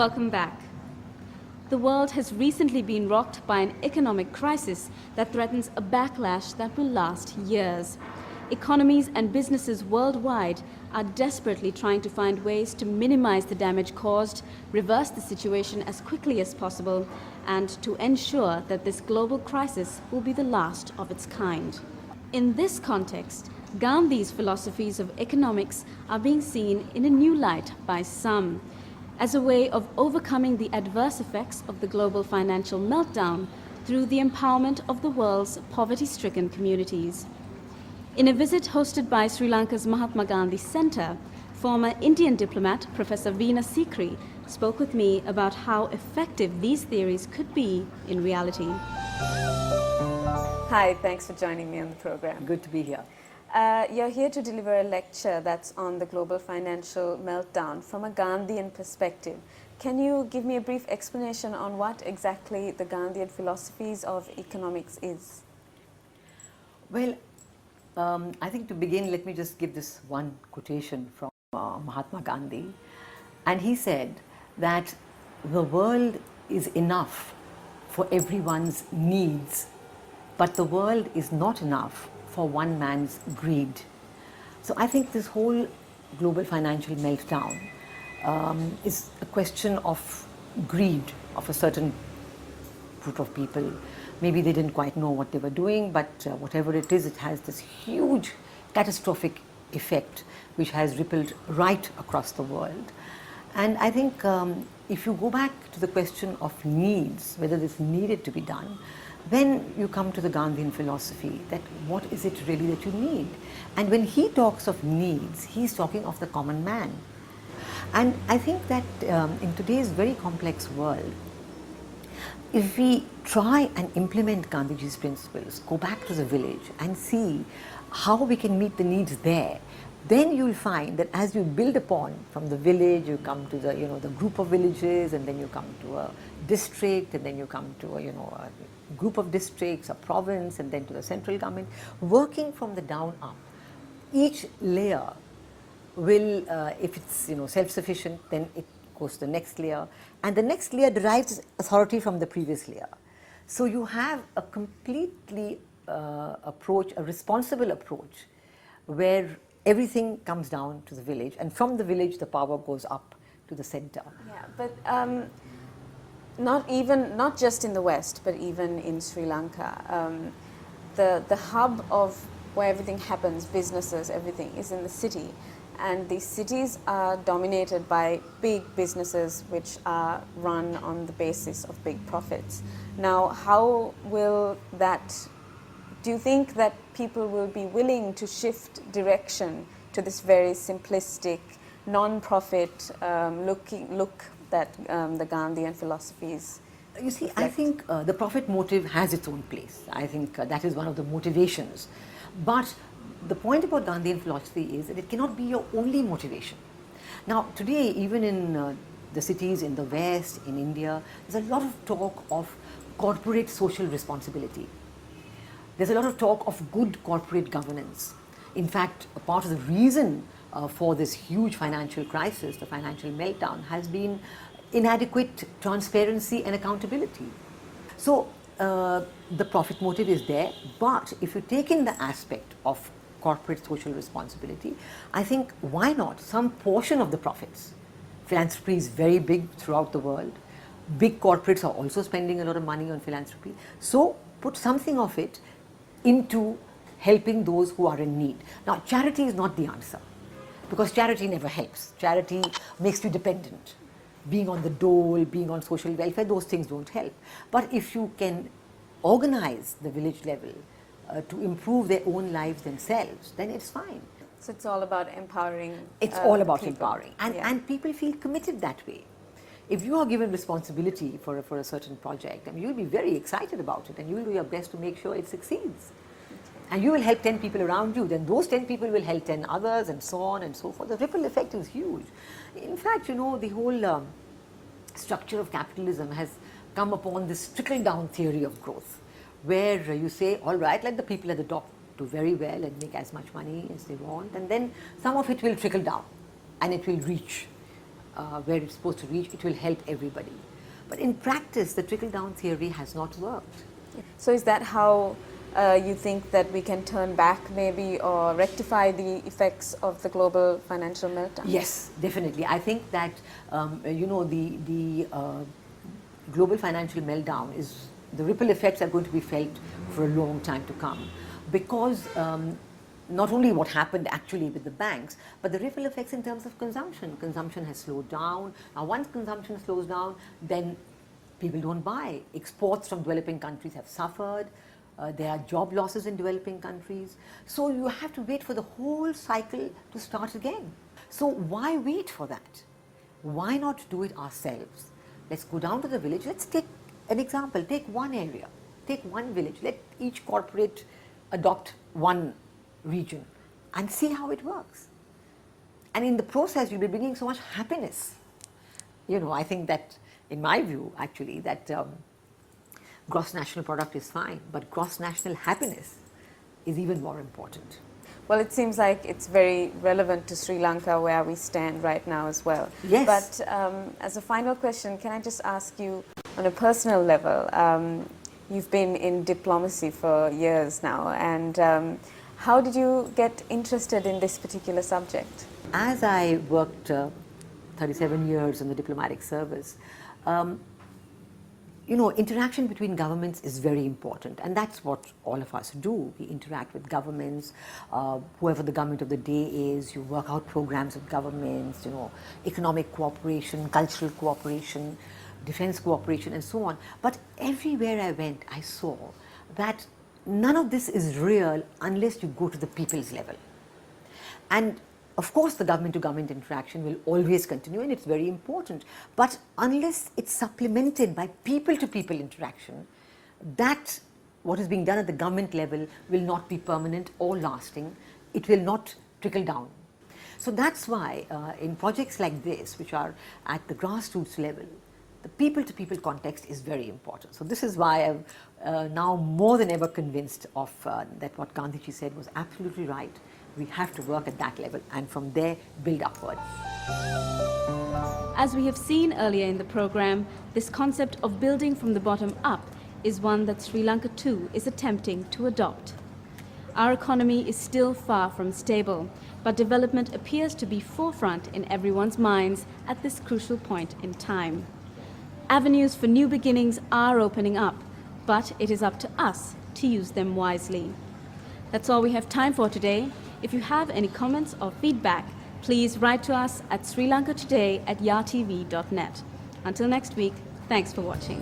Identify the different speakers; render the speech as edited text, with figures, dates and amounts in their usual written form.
Speaker 1: Welcome back. The world has recently been rocked by an economic crisis that threatens a backlash that will last years. Economies and businesses worldwide are desperately trying to find ways to minimize the damage caused, reverse the situation as quickly as possible, and to ensure that this global crisis will be the last of its kind. In this context, Gandhi's philosophies of economics are being seen in a new light by some, as a way of overcoming the adverse effects of the global financial meltdown through the empowerment of the world's poverty-stricken communities. In a visit hosted by Sri Lanka's Mahatma Gandhi Centre, former Indian diplomat Professor Veena Sikri spoke with me about how effective these theories could be in reality. Hi, thanks for joining me on the program.
Speaker 2: Good to be here.
Speaker 1: You're here to deliver a lecture that's on the global financial meltdown from a Gandhian perspective. Can you give me a brief explanation on what exactly the Gandhian philosophies of economics is?
Speaker 2: Well, I think to begin, let me just give this one quotation from Mahatma Gandhi. And he said that the world is enough for everyone's needs, but the world is not enough for one man's greed. So I think this whole global financial meltdown is a question of greed of a certain group of people. Maybe they didn't quite know what they were doing, but whatever it is, it has this huge catastrophic effect which has rippled right across the world. And I think if you go back to the question of needs, whether this needed to be done, then you come to the Gandhian philosophy that what is it really that you need? And when he talks of needs, he's talking of the common man. And I think that in today's very complex world, if we try and implement Gandhiji's principles, go back to the village and see how we can meet the needs there, then you'll find that as you build upon from the village, you come to the, the group of villages, and then you come to a district, and then you come to a, a group of districts, a province, and then to the central government, working from the down up. Each layer will, if it's self-sufficient, then it goes to the next layer, and the next layer derives its authority from the previous layer. So you have a completely approach, a responsible approach, where everything comes down to the village, and from the village the power goes up to the center.
Speaker 1: Yeah, but not just in the West, but even in Sri Lanka, the hub of where everything happens, businesses, everything, is in the city. And these cities are dominated by big businesses which are run on the basis of big profits. Now, how will that, do you think that people will be willing to shift direction to this very simplistic, non-profit look that the Gandhian philosophies
Speaker 2: You see,
Speaker 1: reflect?
Speaker 2: I think the profit motive has its own place. I think that is one of the motivations. But the point about Gandhian philosophy is that it cannot be your only motivation. Now, today, even in the cities in the West, in India, there's a lot of talk of corporate social responsibility. There's a lot of talk of good corporate governance. In fact, a part of the reason for this huge financial crisis, the financial meltdown, has been inadequate transparency and accountability. So the profit motive is there, but if you take in the aspect of corporate social responsibility, I think why not some portion of the profits? Philanthropy is very big throughout the world. Big corporates are also spending a lot of money on philanthropy. So put something of it into helping those who are in need. Now, charity is not the answer, because charity never helps. Charity makes you dependent. Being on the dole, being on social welfare, those things don't help. But if you can organize the village level to improve their own lives themselves, then it's fine.
Speaker 1: So it's all about empowering.
Speaker 2: It's all about
Speaker 1: people.
Speaker 2: empowering. And people feel committed that way. If you are given responsibility for a certain project, I mean, you'll be very excited about it, and you will do your best to make sure it succeeds. And you will help 10 people around you, then those 10 people will help 10 others, and so on and so forth. The ripple effect is huge. In fact, the whole structure of capitalism has come upon this trickle-down theory of growth, where you say, all right, let the people at the top do very well and make as much money as they want, and then some of it will trickle down, and it will reach where it's supposed to reach, it will help everybody. But in practice, the trickle-down theory has not worked.
Speaker 1: So is that how you think that we can turn back maybe or rectify the effects of the global financial meltdown?
Speaker 2: Yes, definitely. I think that, the global financial meltdown is, the ripple effects are going to be felt for a long time to come, because not only what happened actually with the banks, but the ripple effects in terms of consumption. Consumption has slowed down. Now once consumption slows down, then people don't buy. Exports from developing countries have suffered. There are job losses in developing countries. So you have to wait for the whole cycle to start again. So why wait for that? Why not do it ourselves? Let's go down to the village. Let's take an example. Take one area. Take one village. Let each corporate adopt one region and see how it works. And in the process, you'll be bringing so much happiness. I think that, in my view, actually, that gross national product is fine, but gross national happiness is even more important.
Speaker 1: Well, it seems like it's very relevant to Sri Lanka, where we stand right now as well.
Speaker 2: Yes.
Speaker 1: But as a final question, can I just ask you, on a personal level, you've been in diplomacy for years now, and how did you get interested in this particular subject?
Speaker 2: As I worked 37 years in the diplomatic service, interaction between governments is very important, and that's what all of us do. We interact with governments, whoever the government of the day is. You work out programs with governments, economic cooperation, cultural cooperation, defense cooperation, and so on. But everywhere I went, I saw that none of this is real unless you go to the people's level. And of course, the government-to-government interaction will always continue, and it's very important. But unless it's supplemented by people-to-people interaction, that what is being done at the government level will not be permanent or lasting. It will not trickle down. So that's why in projects like this, which are at the grassroots level, the people-to-people context is very important. So this is why I'm now more than ever convinced of that what Gandhiji said was absolutely right. We have to work at that level, and from there build upward.
Speaker 1: As we have seen earlier in the program, this concept of building from the bottom up is one that Sri Lanka too is attempting to adopt. Our economy is still far from stable, but development appears to be forefront in everyone's minds at this crucial point in time. Avenues for new beginnings are opening up, but it is up to us to use them wisely. That's all we have time for today. If you have any comments or feedback, please write to us at srilankatoday@yartv.net. Until next week, thanks for watching.